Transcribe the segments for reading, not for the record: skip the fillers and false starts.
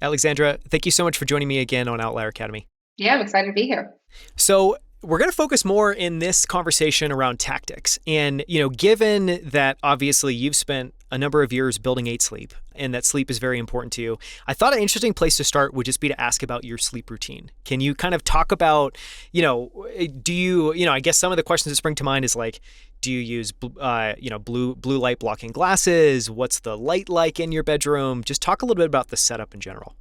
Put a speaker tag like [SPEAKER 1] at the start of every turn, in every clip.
[SPEAKER 1] Alexandra, thank you so much for joining me again on Outlier Academy.
[SPEAKER 2] Yeah, I'm excited to be here.
[SPEAKER 1] So, we're going to focus more in this conversation around tactics. And, given that obviously you've spent a number of years building 8 Sleep and that sleep is very important to you, I thought an interesting place to start would just be to ask about your sleep routine. Can you kind of talk about, do you, I guess some of the questions that spring to mind is like, do you use, blue light blocking glasses? What's the light like in your bedroom? Just talk a little bit about the setup in general.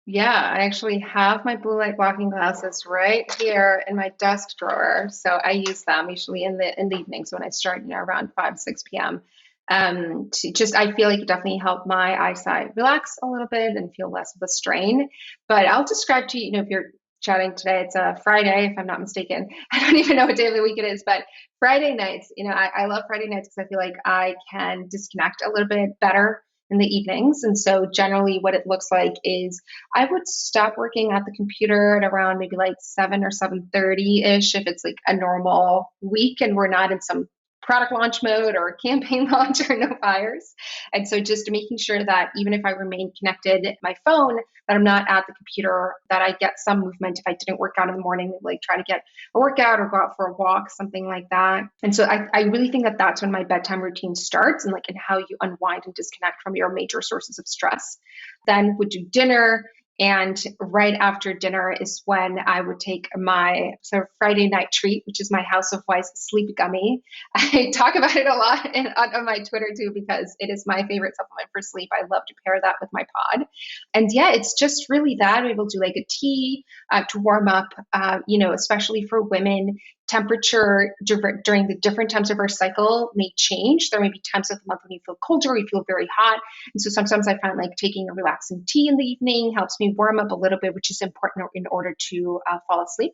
[SPEAKER 2] Yeah, I actually have my blue light blocking glasses right here in my desk drawer. So I use them usually in the evenings when I start, around 5, 6 p.m. To just I feel like it definitely helped my eyesight relax a little bit and feel less of a strain. But I'll describe to you, if you're chatting today, it's a Friday, if I'm not mistaken. I don't even know what day of the week it is, but Friday nights, I love Friday nights because I feel like I can disconnect a little bit better in the evenings. And so generally what it looks like is I would stop working at the computer at around maybe like 7 or 7:30-ish if it's like a normal week and we're not in some product launch mode or campaign launch or no fires. And so just making sure that even if I remain connected my phone, that I'm not at the computer, that I get some movement if I didn't work out in the morning, like try to get a workout or go out for a walk, something like that. And so I really think that that's when my bedtime routine starts and like in how you unwind and disconnect from your major sources of stress. Then would do dinner. And right after dinner is when I would take my sort of Friday night treat, which is my House of Wise sleep gummy. I talk about it a lot on my Twitter too, because it is my favorite supplement for sleep. I love to pair that with my pod. And yeah, it's just really that. We will do like a tea to warm up, especially for women. Temperature during the different times of our cycle may change. There may be times of the month when you feel colder, you feel very hot. And so sometimes I find like taking a relaxing tea in the evening helps me warm up a little bit, which is important in order to fall asleep.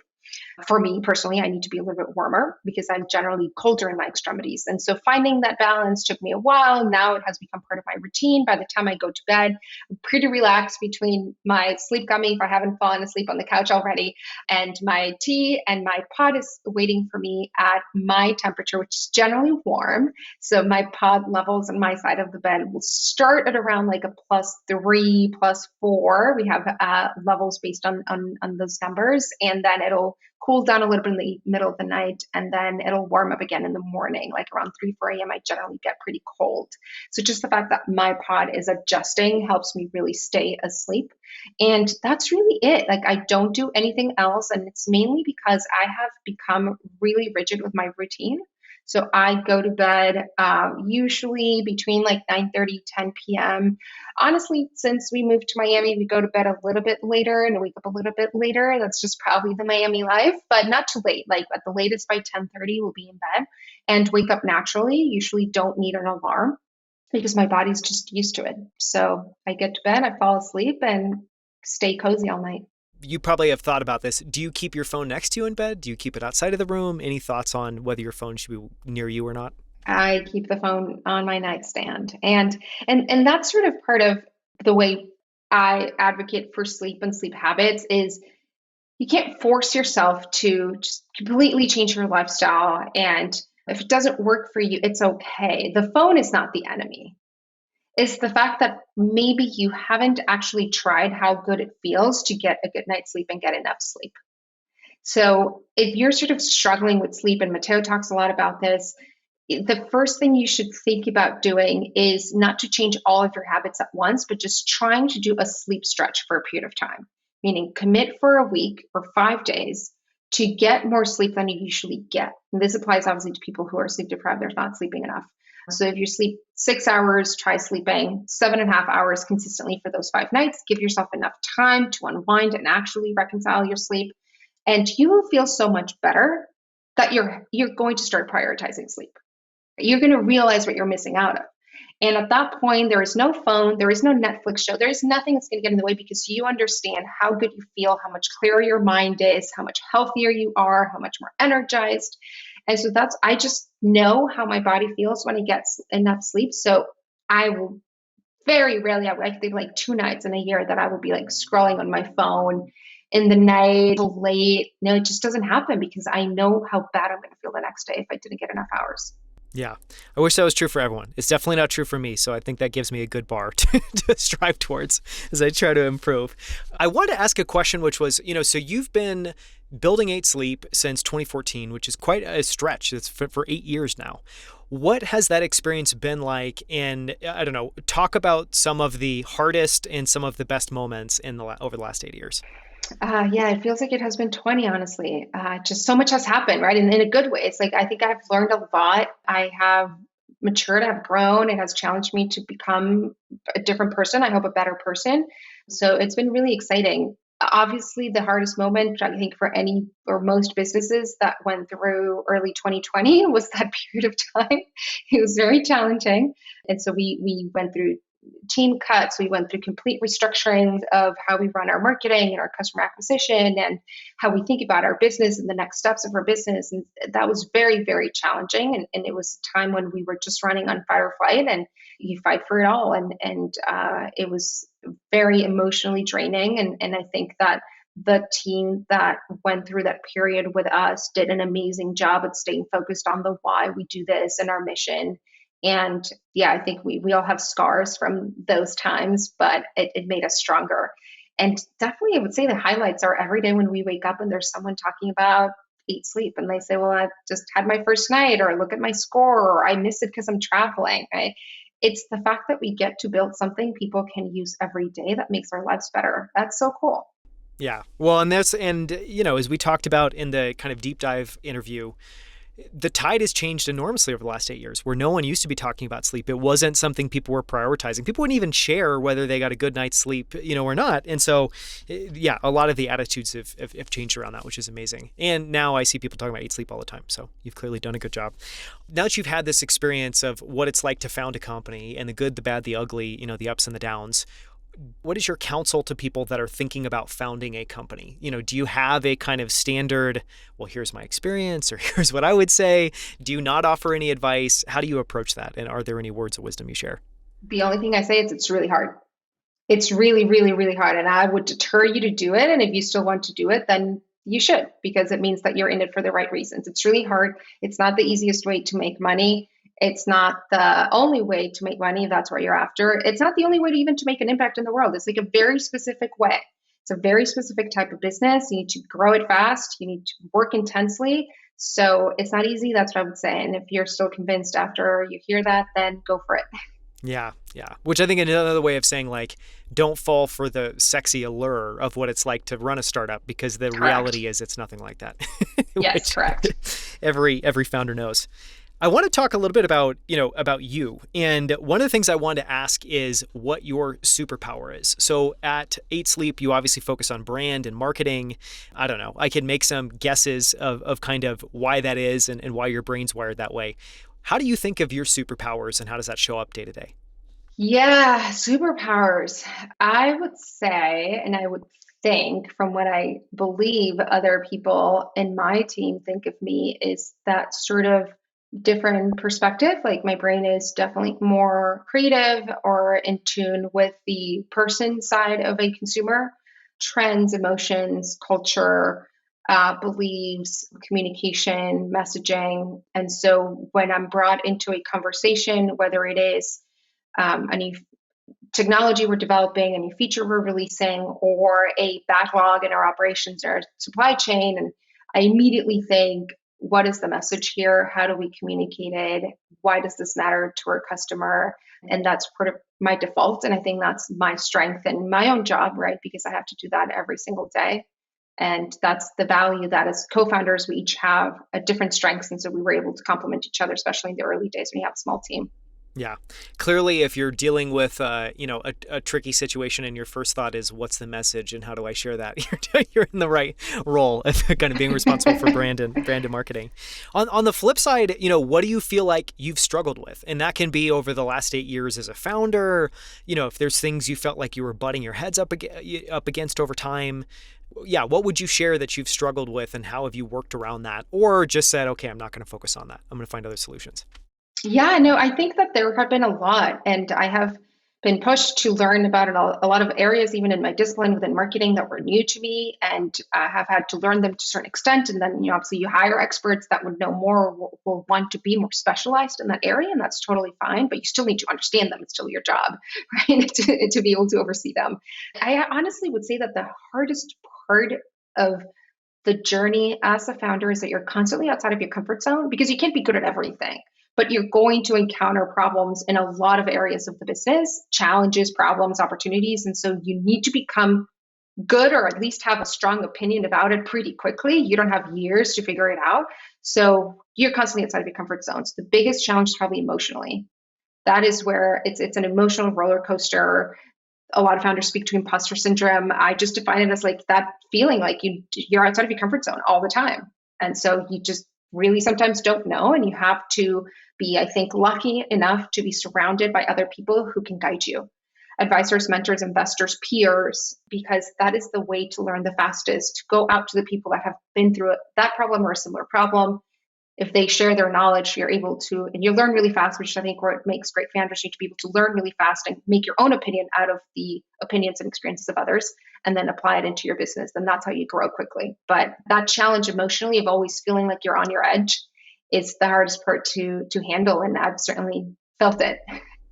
[SPEAKER 2] For me personally, I need to be a little bit warmer because I'm generally colder in my extremities. And so finding that balance took me a while. Now it has become part of my routine. By the time I go to bed, I'm pretty relaxed between my sleep gummy, if I haven't fallen asleep on the couch already, and my tea. And my pod is waiting for me at my temperature, which is generally warm. So my pod levels on my side of the bed will start at around like a +3, +4. We have levels based on those numbers. And then it'll cool down a little bit in the middle of the night, and then it'll warm up again in the morning, like around 3, 4 a.m. I generally get pretty cold. So just the fact that my pod is adjusting helps me really stay asleep. And that's really it. Like I don't do anything else. And it's mainly because I have become really rigid with my routine. So I go to bed usually between like 9:30, 10 p.m. Honestly, since we moved to Miami, we go to bed a little bit later and wake up a little bit later. That's just probably the Miami life, but not too late. Like at the latest by 10:30, we'll be in bed and wake up naturally. Usually don't need an alarm because my body's just used to it. So I get to bed, I fall asleep and stay cozy all night.
[SPEAKER 1] You probably have thought about this. Do you keep your phone next to you in bed? Do you keep it outside of the room? Any thoughts on whether your phone should be near you or not?
[SPEAKER 2] I keep the phone on my nightstand. And that's sort of part of the way I advocate for sleep and sleep habits is you can't force yourself to just completely change your lifestyle. And if it doesn't work for you, it's okay. The phone is not the enemy. It's the fact that maybe you haven't actually tried how good it feels to get a good night's sleep and get enough sleep. So if you're sort of struggling with sleep, and Matteo talks a lot about this, the first thing you should think about doing is not to change all of your habits at once, but just trying to do a sleep stretch for a period of time, meaning commit for a week or 5 days to get more sleep than you usually get. And this applies obviously to people who are sleep deprived, they're not sleeping enough. So if you sleep 6 hours, try sleeping 7.5 hours consistently for those 5 nights. Give yourself enough time to unwind and actually reconcile your sleep. And you will feel so much better that you're going to start prioritizing sleep. You're going to realize what you're missing out of. And at that point, there is no phone, there is no Netflix show, there is nothing that's going to get in the way because you understand how good you feel, how much clearer your mind is, how much healthier you are, how much more energized. And so I just know how my body feels when it gets enough sleep. So I will very rarely, I think like 2 nights in a year that I will be like scrolling on my phone in the night till late. No, it just doesn't happen because I know how bad I'm going to feel the next day if I didn't get enough hours.
[SPEAKER 1] Yeah. I wish that was true for everyone. It's definitely not true for me. So I think that gives me a good bar to strive towards as I try to improve. I wanted to ask a question, which was, so you've been building 8 Sleep since 2014, which is quite a stretch. It's for 8 years now. What has that experience been like? And I don't know, talk about some of the hardest and some of the best moments over the last 8 years.
[SPEAKER 2] Yeah, it feels like it has been 20, honestly. Just so much has happened, right? And in a good way. It's like I think I've learned a lot. I have matured, I've grown. It has challenged me to become a different person. I hope a better person. So it's been really exciting. Obviously, the hardest moment, I think, for any or most businesses that went through early 2020 was that period of time. It was very challenging. And so we went through team cuts. We went through complete restructuring of how we run our marketing and our customer acquisition and how we think about our business and the next steps of our business. And that was very, very challenging. And it was a time when we were just running on fight or flight, and you fight for it all. And it was very emotionally draining. And I think that the team that went through that period with us did an amazing job at staying focused on the why we do this and our mission. And yeah, I think we all have scars from those times, but it made us stronger. And definitely, I would say the highlights are every day when we wake up and there's someone talking about 8 Sleep and they say, well, I just had my first night, or look at my score, or I miss it because I'm traveling, right? It's the fact that we get to build something people can use every day that makes our lives better. That's so cool.
[SPEAKER 1] Yeah. Well, as we talked about in the kind of deep dive interview, the tide has changed enormously over the last 8 years, where no one used to be talking about sleep. It wasn't something people were prioritizing. People wouldn't even share whether they got a good night's sleep, or not. And so, yeah, a lot of the attitudes have changed around that, which is amazing. And now I see people talking about 8 Sleep all the time. So you've clearly done a good job. Now that you've had this experience of what it's like to found a company and the good, the bad, the ugly, the ups and the downs, what is your counsel to people that are thinking about founding a company? Do you have a kind of standard, well, here's my experience, or here's what I would say? Do you not offer any advice? How do you approach that? And are there any words of wisdom you share?
[SPEAKER 2] The only thing I say is it's really hard. It's really, really, really hard. And I would deter you to do it. And if you still want to do it, then you should, because it means that you're in it for the right reasons. It's really hard. It's not the easiest way to make money. It's not the only way to make money if that's what you're after. It's not the only way to even to make an impact in the world. It's like a very specific way. It's a very specific type of business. You need to grow it fast. You need to work intensely. So it's not easy. That's what I would say. And if you're still convinced after you hear that, then go for it.
[SPEAKER 1] Yeah, yeah. Which I think is another way of saying, like, don't fall for the sexy allure of what it's like to run a startup, because the reality is it's nothing like that.
[SPEAKER 2] Yes, correct.
[SPEAKER 1] Every founder knows. I want to talk a little bit about you. And one of the things I wanted to ask is what your superpower is. So at 8 Sleep, you obviously focus on brand and marketing. I don't know. I can make some guesses of kind of why that is and why your brain's wired that way. How do you think of your superpowers, and how does that show up day to day?
[SPEAKER 2] Yeah, superpowers. I would say, and I would think from what I believe other people in my team think of me, is that sort of different perspective. Like my brain is definitely more creative or in tune with the person side of a consumer, trends, emotions, culture, beliefs, communication, messaging. And so when I'm brought into a conversation, whether it is a new technology we're developing, a new feature we're releasing, or a backlog in our operations or supply chain, and I immediately think, what is the message here? How do we communicate it? Why does this matter to our customer? And that's part of my default. And I think that's my strength in my own job, right? Because I have to do that every single day. And that's the value that as co-founders, we each have a different strengths. And so we were able to complement each other, especially in the early days when you have a small team.
[SPEAKER 1] Yeah. Clearly, if you're dealing with, a tricky situation and your first thought is, what's the message and how do I share that? You're in the right role of kind of being responsible for brand and marketing. On the flip side, what do you feel like you've struggled with? And that can be over the last 8 years as a founder, if there's things you felt like you were butting your heads up against over time. Yeah. What would you share that you've struggled with, and how have you worked around that? Or just said, okay, I'm not going to focus on that. I'm going to find other solutions.
[SPEAKER 2] Yeah, no, I think that there have been a lot, and I have been pushed to learn about a lot of areas, even in my discipline within marketing, that were new to me, and have had to learn them to a certain extent. And then, obviously, you hire experts that would know more, or will want to be more specialized in that area, and that's totally fine. But you still need to understand them; it's still your job, right, to be able to oversee them. I honestly would say that the hardest part of the journey as a founder is that you're constantly outside of your comfort zone, because you can't be good at everything, but you're going to encounter problems in a lot of areas of the business, challenges, problems, opportunities. And so you need to become good, or at least have a strong opinion about it pretty quickly. You don't have years to figure it out. So you're constantly outside of your comfort zone. So the biggest challenge is probably emotionally. That is where it's an emotional roller coaster. A lot of founders speak to imposter syndrome. I just define it as like that feeling like you're outside of your comfort zone all the time. And so you just really sometimes don't know, and you have to be, I think, lucky enough to be surrounded by other people who can guide you. Advisors, mentors, investors, peers, because that is the way to learn the fastest. To go out to the people that have been through that problem or a similar problem. If they share their knowledge, you're able to, and you learn really fast, which I think where it makes great founders. You need to be able to learn really fast and make your own opinion out of the opinions and experiences of others, and then apply it into your business. And that's how you grow quickly. But that challenge emotionally of always feeling like you're on your edge is the hardest part to handle. And I've certainly felt it.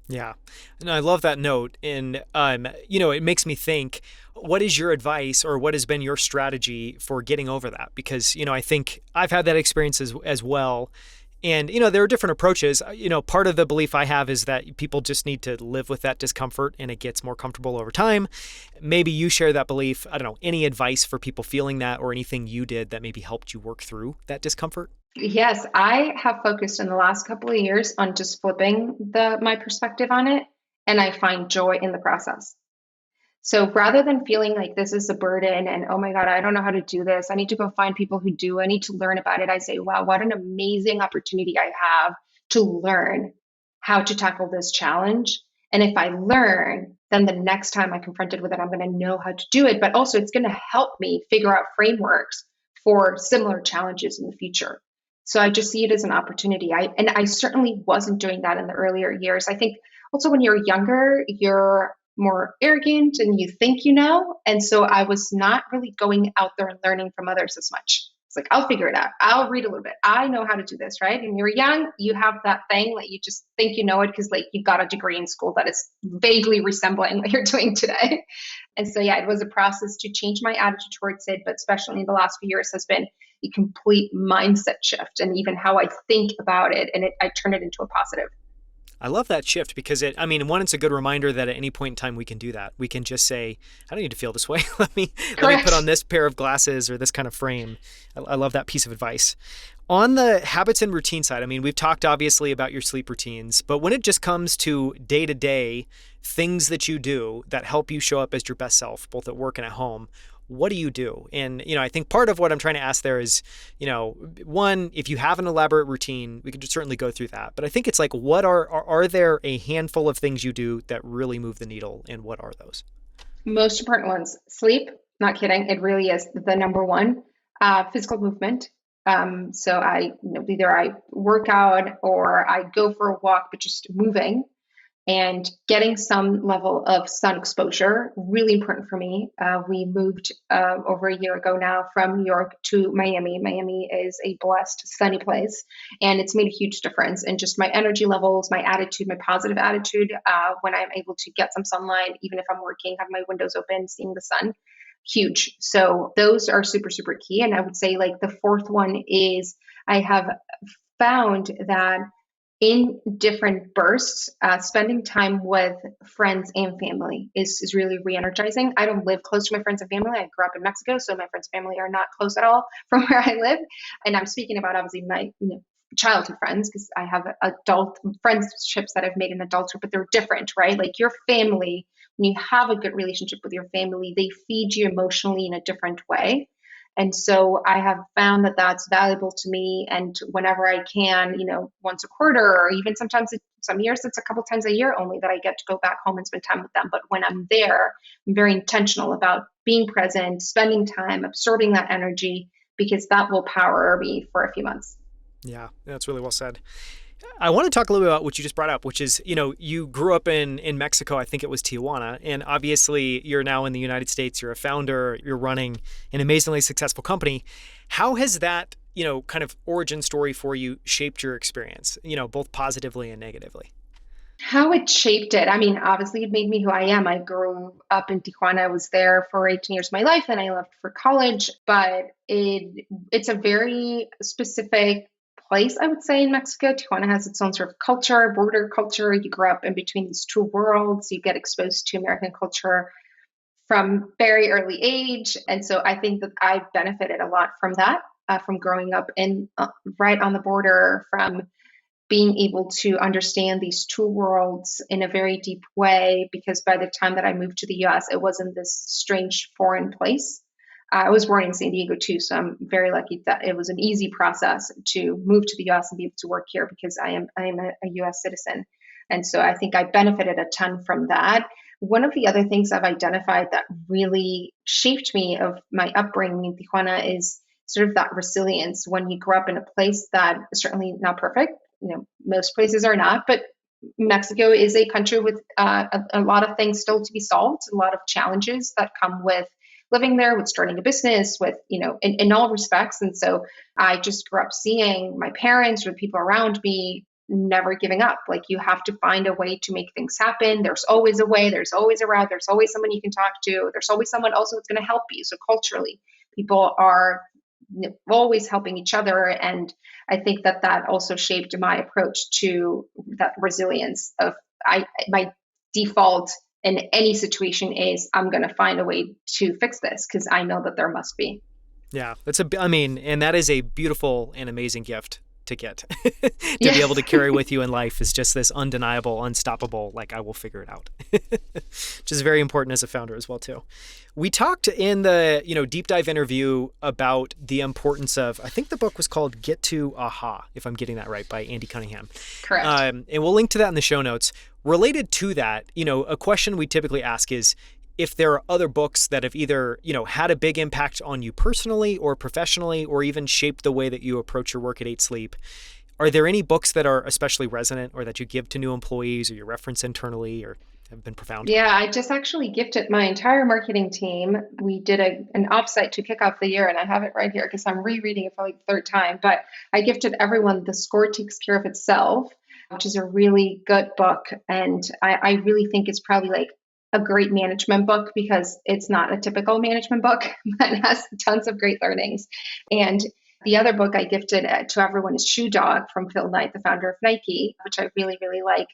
[SPEAKER 1] Yeah. And I love that note. And, it makes me think, what is your advice, or what has been your strategy for getting over that? Because, I think I've had that experience as well. And, there are different approaches. Part of the belief I have is that people just need to live with that discomfort, and it gets more comfortable over time. Maybe you share that belief. I don't know, any advice for people feeling that, or anything you did that maybe helped you work through that discomfort?
[SPEAKER 2] Yes, I have focused in the last couple of years on just flipping my perspective on it, and I find joy in the process. So rather than feeling like this is a burden and, oh my God, I don't know how to do this, I need to go find people who do, I need to learn about it, I say, wow, what an amazing opportunity I have to learn how to tackle this challenge. And if I learn, then the next time I'm confronted with it, I'm going to know how to do it. But also, it's going to help me figure out frameworks for similar challenges in the future. So I just see it as an opportunity. I certainly wasn't doing that in the earlier years. I think also when you're younger, you're more arrogant and you think you know. And so I was not really going out there and learning from others as much. It's like, I'll figure it out. I'll read a little bit. I know how to do this, right? And you're young, you have that thing that you just think you know it because like you got a degree in school that is vaguely resembling what you're doing today. And so, yeah, it was a process to change my attitude towards it, but especially in the last few years has been a complete mindset shift, and even how I think about it. And I turn it into a positive.
[SPEAKER 1] I love that shift because one, it's a good reminder that at any point in time we can do that. We can just say, I don't need to feel this way. let me put on this pair of glasses or this kind of frame. I love that piece of advice. On the habits and routine side, we've talked obviously about your sleep routines, but when it just comes to day-to-day things that you do that help you show up as your best self, both at work and at home, what do you do? And, I think part of what I'm trying to ask there is, one, if you have an elaborate routine, we could just certainly go through that. But I think it's like, what are there a handful of things you do that really move the needle, and what are those?
[SPEAKER 2] Most important ones: sleep. Not kidding. It really is the number one. Physical movement. So either I work out or I go for a walk, but just moving and getting some level of sun exposure, really important for me. We moved over a year ago now from New York to Miami. Miami is a blessed, sunny place, and it's made a huge difference in just my energy levels, my attitude, my positive attitude. When I'm able to get some sunlight, even if I'm working, have my windows open, seeing the sun, huge. So those are super, super key. And I would say like the fourth one is I have found that in different bursts, spending time with friends and family is really re-energizing. I don't live close to my friends and family. I grew up in Mexico, so my friends and family are not close at all from where I live. And I'm speaking about obviously my childhood friends, because I have adult friendships that I've made in adulthood, but they're different, right? Like your family, when you have a good relationship with your family, they feed you emotionally in a different way. And so I have found that that's valuable to me. And whenever I can, once a quarter, or even sometimes some years, it's a couple times a year only that I get to go back home and spend time with them. But when I'm there, I'm very intentional about being present, spending time, absorbing that energy, because that will power me for a few months.
[SPEAKER 1] Yeah, that's really well said. I want to talk a little bit about what you just brought up, which is, you grew up in Mexico. I think it was Tijuana. And obviously, you're now in the United States. You're a founder. You're running an amazingly successful company. How has that, kind of origin story for you shaped your experience, both positively and negatively?
[SPEAKER 2] How it shaped it. I mean, obviously, it made me who I am. I grew up in Tijuana. I was there for 18 years of my life, and I left for college. But it's a very specific place, I would say, in Mexico. Tijuana has its own sort of culture, border culture. You grow up in between these two worlds. You get exposed to American culture from very early age, and so I think that I benefited a lot from that, from growing up in right on the border, from being able to understand these two worlds in a very deep way, because by the time that I moved to the US, it wasn't this strange foreign place. I was born in San Diego too, so I'm very lucky that it was an easy process to move to the US and be able to work here because I am a US citizen. And so I think I benefited a ton from that. One of the other things I've identified that really shaped me of my upbringing in Tijuana is sort of that resilience when you grow up in a place that is certainly not perfect. Most places are not, but Mexico is a country with a lot of things still to be solved, a lot of challenges that come with living there, with starting a business, with, in all respects. And so I just grew up seeing my parents or the people around me never giving up. Like, you have to find a way to make things happen. There's always a way, there's always a route, there's always someone you can talk to, there's always someone also that's going to help you. So culturally, people are always helping each other. And I think that also shaped my approach to that resilience of my default in any situation is I'm going to find a way to fix this because I know that there must be.
[SPEAKER 1] Yeah, and that is a beautiful and amazing gift to get to
[SPEAKER 2] Yes.
[SPEAKER 1] be able to carry with you in life is just this undeniable, unstoppable, like I will figure it out, which is very important as a founder as well too. We talked in the, deep dive interview about the importance of, I think the book was called Get to Aha, if I'm getting that right, by Andy Cunningham.
[SPEAKER 2] Correct.
[SPEAKER 1] And we'll link to that in the show notes. Related to that, a question we typically ask is, if there are other books that have either, had a big impact on you personally or professionally, or even shaped the way that you approach your work at 8 Sleep, are there any books that are especially resonant or that you give to new employees or you reference internally or have been profound?
[SPEAKER 2] Yeah, I just actually gifted my entire marketing team. We did an offsite to kick off the year, and I have it right here because I'm rereading it for like the third time. But I gifted everyone The Score Takes Care of Itself, which is a really good book. And I really think it's probably like a great management book because it's not a typical management book, but it has tons of great learnings. And the other book I gifted to everyone is Shoe Dog from Phil Knight, the founder of Nike, which I really, really like.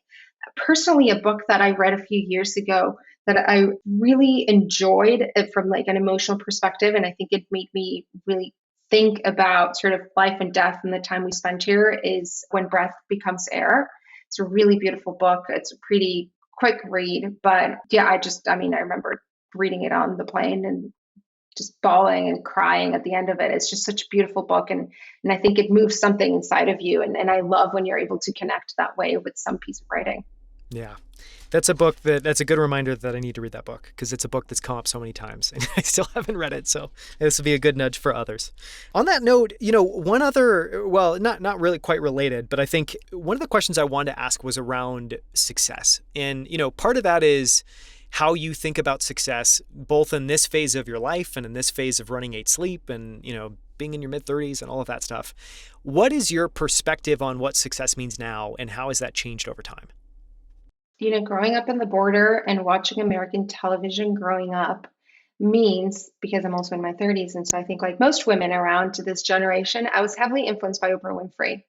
[SPEAKER 2] Personally, a book that I read a few years ago that I really enjoyed it from like an emotional perspective, and I think it made me really think about sort of life and death and the time we spend here, is When Breath Becomes Air. It's a really beautiful book. It's a pretty quick read, but yeah, I remember reading it on the plane and just bawling and crying at the end of it. It's just such a beautiful book. And I think it moves something inside of you. And I love when you're able to connect that way with some piece of writing.
[SPEAKER 1] Yeah. That's a book that's a good reminder that I need to read that book because it's a book that's come up so many times and I still haven't read it. So this will be a good nudge for others. On that note, one other, well, not really quite related, but I think one of the questions I wanted to ask was around success. And, part of that is how you think about success, both in this phase of your life and in this phase of running 8 Sleep and, being in your mid-30s and all of that stuff. What is your perspective on what success means now and how has that changed over time?
[SPEAKER 2] Growing up in the border and watching American television growing up means, because I'm also in my 30s, and so I think like most women around to this generation, I was heavily influenced by Oprah Winfrey.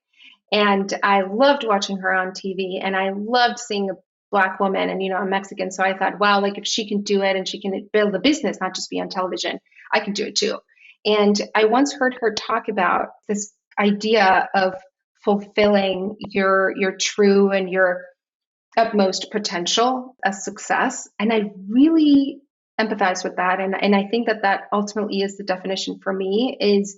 [SPEAKER 2] And I loved watching her on TV and I loved seeing a Black woman. And, I'm Mexican. So I thought, wow, like if she can do it and she can build a business, not just be on television, I can do it too. And I once heard her talk about this idea of fulfilling your true and your utmost potential as success. And I really empathize with that. And I think that ultimately is the definition for me, is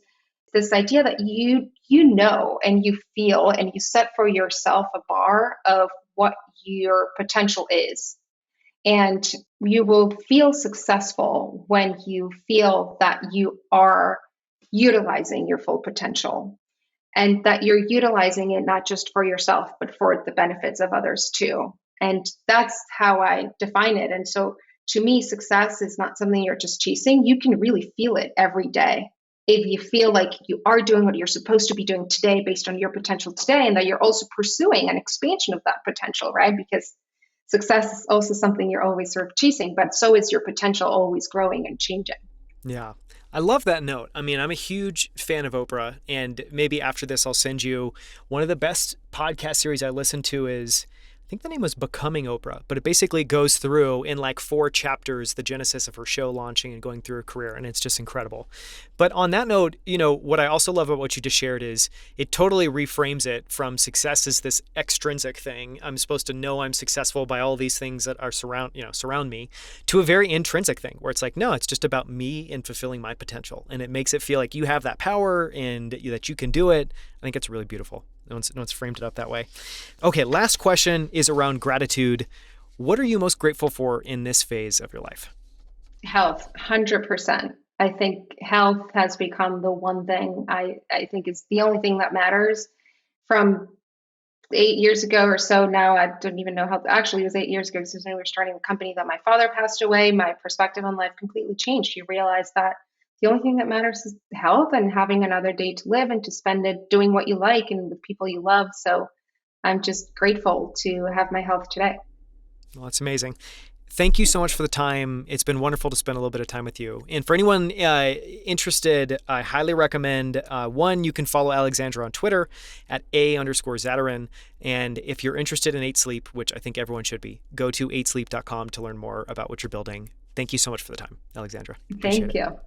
[SPEAKER 2] this idea that you know and you feel and you set for yourself a bar of what your potential is. And you will feel successful when you feel that you are utilizing your full potential. and that you're utilizing it not just for yourself, but for the benefits of others too. And that's how I define it. And so to me, success is not something you're just chasing. You can really feel it every day. If you feel like you are doing what you're supposed to be doing today based on your potential today, and that you're also pursuing an expansion of that potential, right? Because success is also something you're always sort of chasing, but so is your potential always growing and changing.
[SPEAKER 1] Yeah. I love that note. I mean, I'm a huge fan of Oprah, and maybe after this, I'll send you one of the best podcast series I listen to is, I think the name was Becoming Oprah, but it basically goes through in like 4 chapters, the genesis of her show launching and going through her career. And it's just incredible. But on that note, what I also love about what you just shared is it totally reframes it from success as this extrinsic thing. I'm supposed to know I'm successful by all these things that are surround me, to a very intrinsic thing where it's like, no, it's just about me and fulfilling my potential. And it makes it feel like you have that power and that you can do it. I think it's really beautiful. No one's framed it up that way. Okay, last question is around gratitude. What are you most grateful for in this phase of your life?
[SPEAKER 2] Health, 100%. I think health has become the one thing I think is the only thing that matters. From 8 years ago or so now, I don't even know how, actually it was 8 years ago, because when we were starting the company that my father passed away, my perspective on life completely changed. You realize that the only thing that matters is health and having another day to live and to spend it doing what you like and with people you love. So I'm just grateful to have my health today.
[SPEAKER 1] Well, that's amazing. Thank you so much for the time. It's been wonderful to spend a little bit of time with you. And for anyone interested, I highly recommend, one, you can follow Alexandra on Twitter at @A_Zatarain. And if you're interested in 8 Sleep, which I think everyone should be, go to 8sleep.com to learn more about what you're building. Thank you so much for the time, Alexandra.
[SPEAKER 2] Thank you.